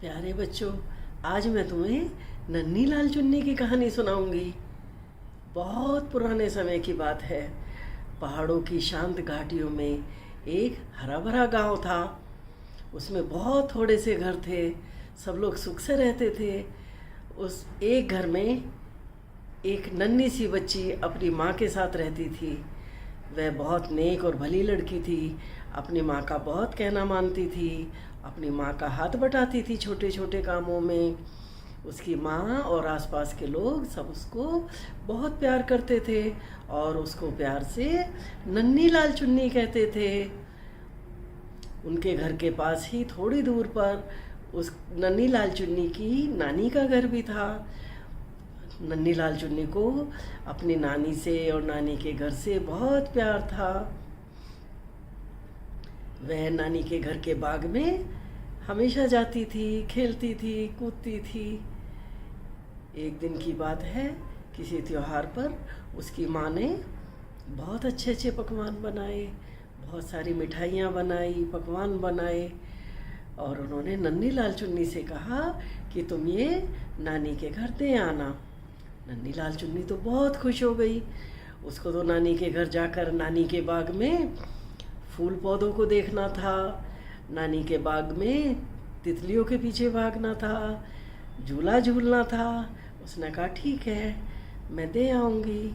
प्यारे बच्चों, आज मैं तुम्हें नन्ही लाल चुन्नी की कहानी सुनाऊंगी। बहुत पुराने समय की बात है। पहाड़ों की शांत घाटियों में एक हरा भरा गांव था। उसमें बहुत थोड़े से घर थे। सब लोग सुख से रहते थे। उस एक घर में एक नन्ही सी बच्ची अपनी माँ के साथ रहती थी। वह बहुत नेक और भली लड़की थी। अपनी माँ का बहुत कहना मानती थी। अपनी माँ का हाथ बटाती थी छोटे छोटे कामों में। उसकी माँ और आसपास के लोग सब उसको बहुत प्यार करते थे और उसको प्यार से नन्ही लाल चुन्नी कहते थे। उनके घर के पास ही थोड़ी दूर पर उस नन्ही लाल चुन्नी की नानी का घर भी था। नन्ही लाल चुन्नी को अपनी नानी से और नानी के घर से बहुत प्यार था। वह नानी के घर के बाग में हमेशा जाती थी, खेलती थी, कूदती थी। एक दिन की बात है, किसी त्योहार पर उसकी माँ ने बहुत अच्छे अच्छे पकवान बनाए, बहुत सारी मिठाइयाँ बनाई, पकवान बनाए और उन्होंने नन्ही लाल चुन्नी से कहा कि तुम ये नानी के घर दे आना। नन्ही लाल चुन्नी तो बहुत खुश हो गई। उसको तो नानी के घर जाकर नानी के बाग में फूल पौधों को देखना था, नानी के बाग में तितलियों के पीछे भागना था, झूला झूलना था। उसने कहा ठीक है, मैं दे आऊँगी।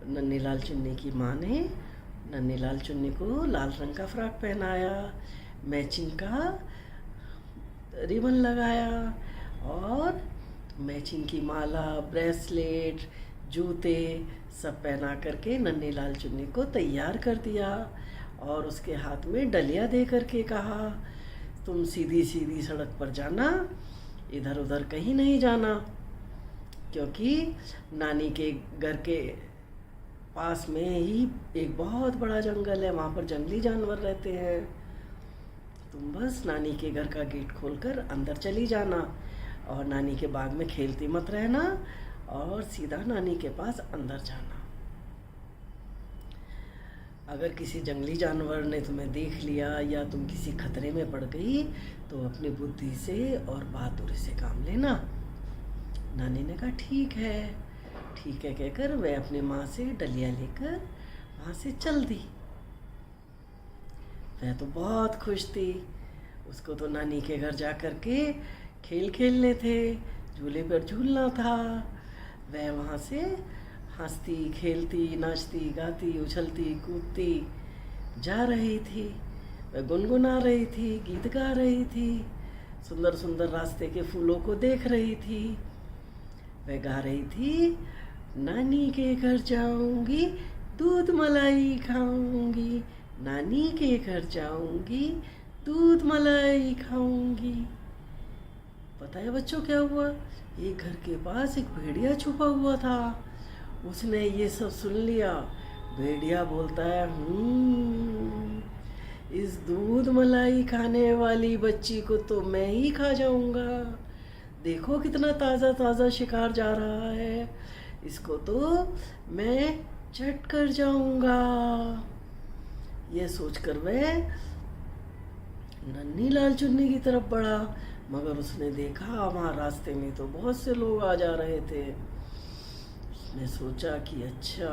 नन्ही लाल चुन्नी की माँ ने नन्ही लाल चुन्नी को लाल रंग का फ्रॉक पहनाया, मैचिंग का रिबन लगाया और मैचिंग की माला, ब्रेसलेट, जूते सब पहना करके नन्ही लाल चुन्नी को तैयार कर दिया और उसके हाथ में डलिया दे करके कहा, तुम सीधी सीधी सड़क पर जाना, इधर उधर कहीं नहीं जाना, क्योंकि नानी के घर के पास में ही एक बहुत बड़ा जंगल है। वहाँ पर जंगली जानवर रहते हैं। तुम बस नानी के घर का गेट खोलकर अंदर चली जाना और नानी के बाग में खेलती मत रहना और सीधा नानी के पास अंदर जाना। अगर किसी जंगली जानवर ने तुम्हें देख लिया या तुम किसी खतरे में पड़ गई तो अपनी बुद्धि से और बहादुरी से काम लेना। नानी ने कहा ठीक है कहकर वह अपनी माँ से डलिया लेकर वहाँ से चल दी। वह तो बहुत खुश थी। उसको तो नानी के घर जा कर के खेल खेलने थे, झूले पर झूलना था। वह वहाँ से हंसती, खेलती, नाचती, गाती, उछलती, कूदती जा रही थी। वह गुनगुना रही थी, गीत गा रही थी, सुंदर सुंदर रास्ते के फूलों को देख रही थी। वह गा रही थी, नानी के घर जाऊंगी, दूध मलाई खाऊंगी, नानी के घर जाऊंगी, दूध मलाई खाऊंगी। पता है बच्चों क्या हुआ? एक घर के पास एक भेड़िया छुपा हुआ था। उसने ये सब सुन लिया। भेड़िया बोलता है, इस दूध मलाई खाने वाली बच्ची को तो मैं ही खा जाऊंगा। देखो कितना ताज़ा ताज़ा शिकार जा रहा है, इसको तो मैं चट कर जाऊंगा। ये सोचकर वह नन्ही लाल चुन्नी की तरफ बढ़ा, मगर उसने देखा वहाँ रास्ते में तो बहुत से लोग आ जा रहे थे। उसने सोचा कि अच्छा,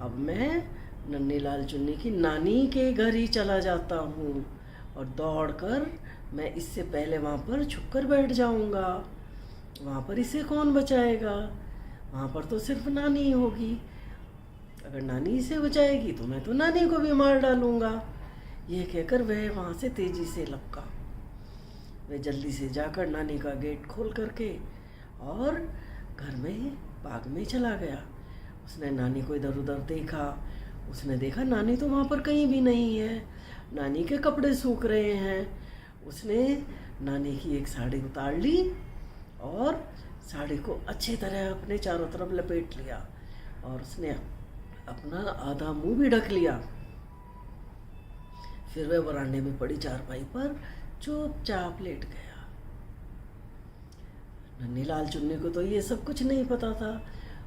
अब मैं नन्ही लाल चुन्नी की नानी के घर ही चला जाता हूँ और दौड़कर मैं इससे पहले वहाँ पर छुप कर बैठ जाऊँगा। वहाँ पर इसे कौन बचाएगा? वहाँ पर तो सिर्फ नानी होगी। अगर नानी इसे बचाएगी तो मैं तो नानी को भी मार डालूँगा। यह कहकर वह वहाँ से तेजी से लपका। वह जल्दी से जाकर नानी का गेट खोल करके और घर में बाग में चला गया। उसने नानी को इधर उधर देखा। उसने देखा नानी तो वहाँ पर कहीं भी नहीं है। नानी के कपड़े सूख रहे हैं। उसने नानी की एक साड़ी उतार ली और साड़ी को अच्छी तरह अपने चारों तरफ लपेट लिया और उसने अपना आधा मुंह भी ढक लिया। फिर वह वरांडे में पड़ी चारपाई पर चुपचाप लेट गया। नन्ही लाल चुन्नी को तो ये सब कुछ नहीं पता था।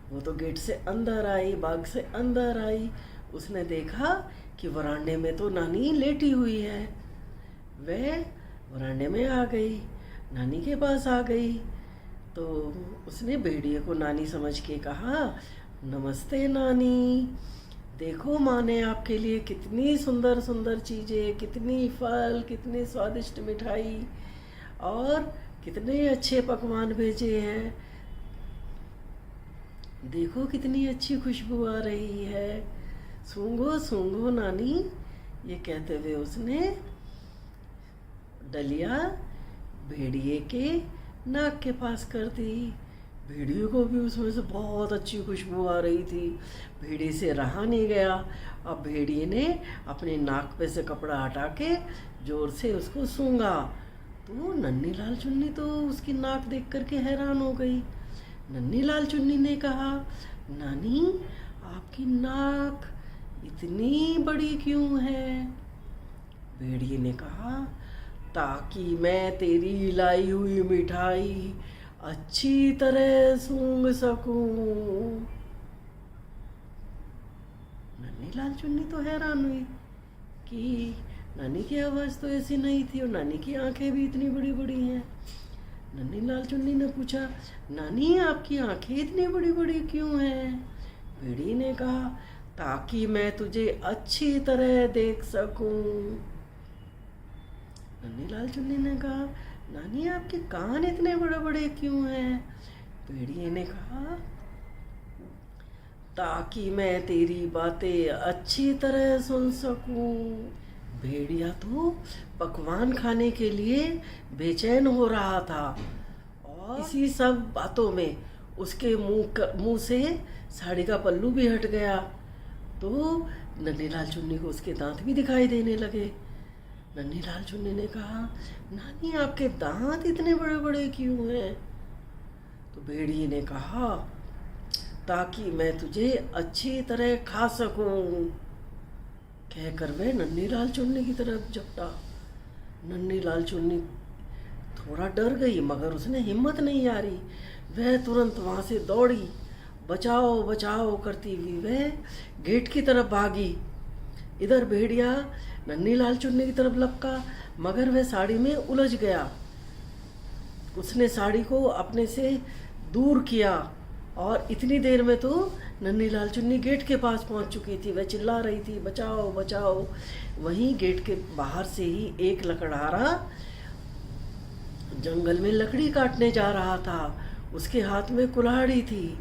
वो तो गेट से अंदर आई, बाग से अंदर आई। उसने देखा कि वरांडे में तो नानी लेटी हुई है। वह वरांडे में आ गई, नानी के पास आ गई। तो उसने भेड़िए को नानी समझ के कहा, नमस्ते नानी, देखो माँ ने आपके लिए कितनी सुंदर सुंदर चीज़ें, कितनी फल, कितनी स्वादिष्ट मिठाई और कितने अच्छे पकवान भेजे हैं। देखो कितनी अच्छी खुशबू आ रही है, सूंघो सूंघो नानी। ये कहते हुए उसने डलिया भेड़िए के नाक के पास कर दी। भेड़िए को भी उसमें से बहुत अच्छी खुशबू आ रही थी। भेड़िए से रहा नहीं गया। अब भेड़िए ने अपने नाक पे से कपड़ा हटा के जोर से उसको सूंघा। तो नन्ही लाल चुन्नी तो उसकी नाक देख करके हैरान हो गई। नन्ही लाल चुन्नी ने कहा, नानी आपकी नाक इतनी बड़ी क्यों है? भेड़िए ने कहा, ताकि मैं तेरी लाई हुई मिठाई अच्छी तरह सूंघ सकूं। नन्ही लाल चुन्नी तो हैरान हुई कि नानी की आवाज़ तो ऐसी नहीं थी और नानी की आंखें भी इतनी बड़ी बड़ी हैं। नन्ही लाल चुन्नी ने पूछा, नानी आपकी आंखें इतनी बड़ी बड़ी क्यों हैं? भेड़िए ने कहा, ताकि मैं तुझे अच्छी तरह देख सकूं। नन्ही लाल चुन्नी ने कहा, नानी आपके कान इतने बड़े बड़े क्यों हैं? भेड़िए ने कहा, ताकि मैं तेरी बातें अच्छी तरह सुन सकूं। भेड़िया तो पकवान खाने के लिए बेचैन हो रहा था और इसी सब बातों में उसके मुंह से साड़ी का पल्लू भी हट गया। तो नन्ही लाल चुन्नी को उसके दांत भी दिखाई देने लगे। नन्ही लाल चुन्नी ने कहा, नानी आपके दांत इतने बड़े बड़े क्यों हैं? तो भेड़िए ने कहा, ताकि मैं तुझे अच्छी तरह खा सकूं। कहकर वह नन्ही लाल चुन्नी की तरफ झपटा। नन्ही लाल चुन्नी थोड़ा डर गई, मगर उसने हिम्मत नहीं हारी। वह तुरंत वहां से दौड़ी, बचाओ बचाओ करती हुई वह गेट की तरफ भागी। इधर भेड़िया नन्ही लाल चुन्नी की तरफ लपका, मगर वह साड़ी में उलझ गया। उसने साड़ी को अपने से दूर किया और इतनी देर में तो नन्ही लाल चुन्नी गेट के पास पहुंच चुकी थी। वह चिल्ला रही थी, बचाओ बचाओ। वहीं गेट के बाहर से ही एक लकड़हारा जंगल में लकड़ी काटने जा रहा था। उसके हाथ में कुल्हाड़ी थी।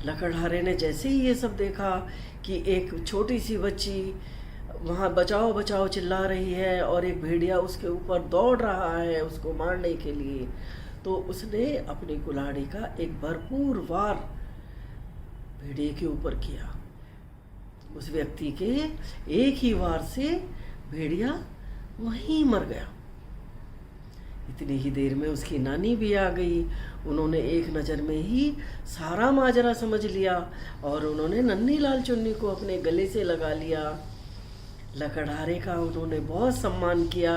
लकड़हारे ने जैसे ही ये सब देखा कि एक छोटी सी बच्ची वहाँ बचाओ बचाओ चिल्ला रही है और एक भेड़िया उसके ऊपर दौड़ रहा है उसको मारने के लिए, तो उसने अपनी कुल्हाड़ी का एक भरपूर वार भेड़िए के ऊपर किया। उस व्यक्ति के एक ही वार से भेड़िया वहीं मर गया। इतनी ही देर में उसकी नानी भी आ गई। उन्होंने एक नज़र में ही सारा माजरा समझ लिया और उन्होंने नन्ही लाल चुन्नी को अपने गले से लगा लिया। लकड़हारे का उन्होंने बहुत सम्मान किया,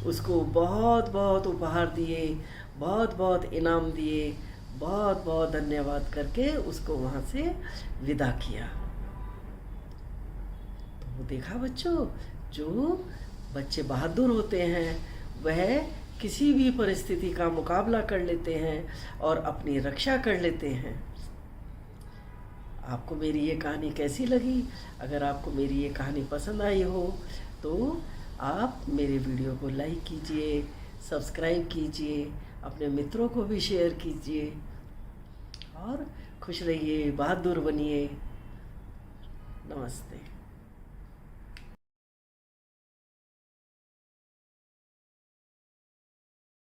उसको बहुत बहुत उपहार दिए, बहुत बहुत इनाम दिए, बहुत बहुत धन्यवाद करके उसको वहाँ से विदा किया। तो देखा बच्चों, जो बच्चे बहादुर होते हैं वह किसी भी परिस्थिति का मुकाबला कर लेते हैं और अपनी रक्षा कर लेते हैं। आपको मेरी ये कहानी कैसी लगी? अगर आपको मेरी ये कहानी पसंद आई हो तो आप मेरे वीडियो को लाइक कीजिए, सब्सक्राइब कीजिए, अपने मित्रों को भी शेयर कीजिए और खुश रहिए, बहादुर बनिए। नमस्ते।